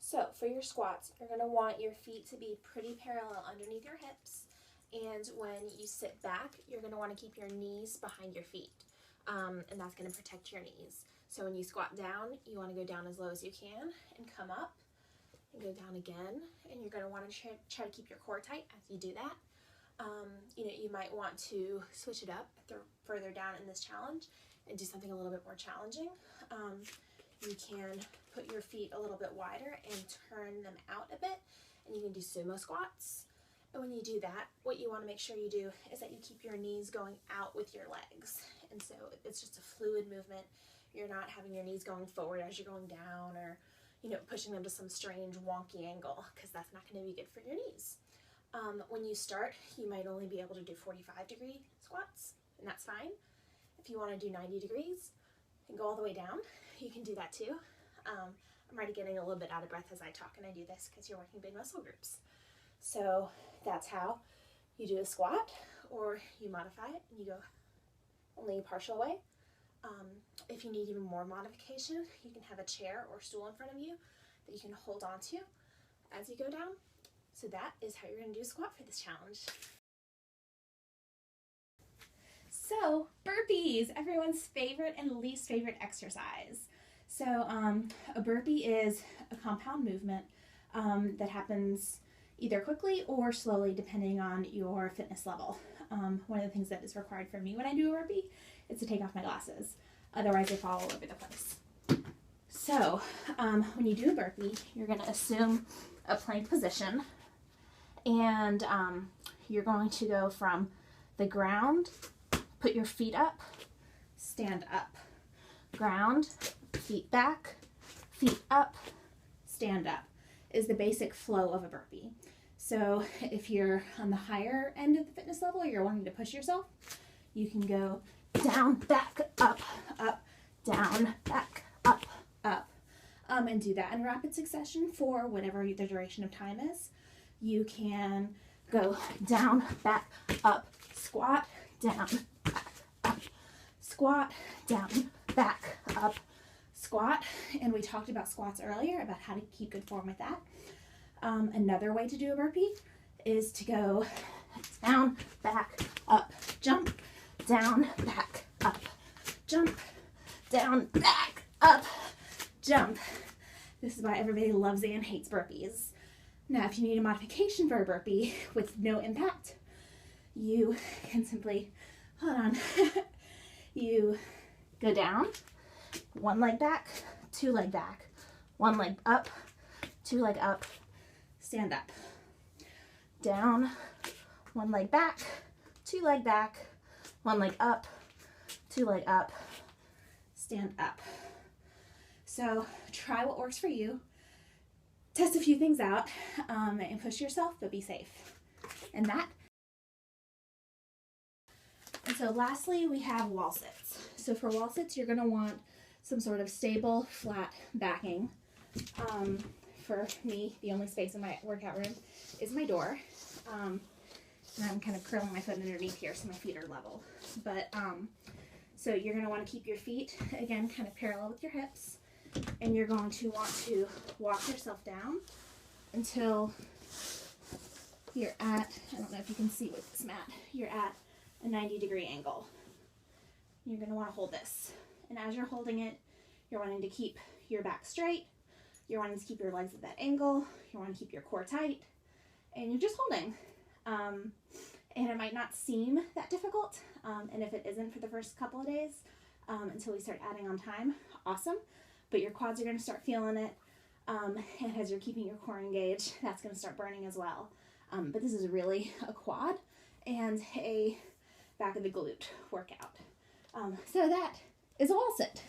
So for your squats, you're going to want your feet to be pretty parallel underneath your hips. And when you sit back, you're going to want to keep your knees behind your feet. And that's going to protect your knees. So when you squat down, you want to go down as low as you can and come up and go down again. And you're going to want to try to keep your core tight as you do that. You might want to switch it up further down in this challenge and do something a little bit more challenging. You can put your feet a little bit wider and turn them out a bit, and you can do sumo squats. And when you do that, what you want to make sure you do is that you keep your knees going out with your legs. And so it's just a fluid movement. You're not having your knees going forward as you're going down, or pushing them to some strange wonky angle, because that's not going to be good for your knees. When you start, you might only be able to do 45-degree squats, and that's fine. If you want to do 90 degrees and go all the way down, you can do that too. I'm already getting a little bit out of breath as I talk and I do this because you're working big muscle groups. So that's how you do a squat, or you modify it and you go only a partial way. If you need even more modification, you can have a chair or stool in front of you that you can hold on to as you go down. So that is how you're going to do a squat for this challenge. So burpees, everyone's favorite and least favorite exercise. So a burpee is a compound movement that happens either quickly or slowly depending on your fitness level. One of the things that is required for me when I do a burpee is to take off my glasses. Otherwise, they fall all over the place. So when you do a burpee, you're going to assume a plank position, and you're going to go from the ground, put your feet up, stand up, ground, feet back, feet up, stand up is the basic flow of a burpee. So if you're on the higher end of the fitness level, you're wanting to push yourself, you can go down, back, up, down, back, up, and do that in rapid succession for whatever the duration of time is. You can go down, back, up, squat, down, back, up, squat, down, back, up, squat. And we talked about squats earlier, about how to keep good form with that. Another way to do a burpee is to go down, back, up, jump, down, back, up, jump, down, back, up, jump. This is why everybody loves and hates burpees. Now, if you need a modification for a burpee with no impact, you can simply, hold on, you go down, one leg back, two leg back, one leg up, two leg up, stand up, down, one leg back, two leg back, one leg up, two leg up, stand up. So try what works for you. Test a few things out and push yourself, but be safe. And so lastly, we have wall sits. So for wall sits, you're going to want some sort of stable, flat backing. For me, the only space in my workout room is my door. And I'm kind of curling my foot underneath here so my feet are level. But so you're going to want to keep your feet, again, kind of parallel with your hips. And you're going to want to walk yourself down until you're at, I don't know if you can see with this mat, you're at a 90-degree angle. You're going to want to hold this. And as you're holding it, you're wanting to keep your back straight. You're wanting to keep your legs at that angle. You're wanting to keep your core tight. And you're just holding. And it might not seem that difficult. And if it isn't for the first couple of days, until we start adding on time, awesome. But your quads are going to start feeling it, and as you're keeping your core engaged, that's going to start burning as well. But this is really a quad and a back of the glute workout. So that is a wall sit.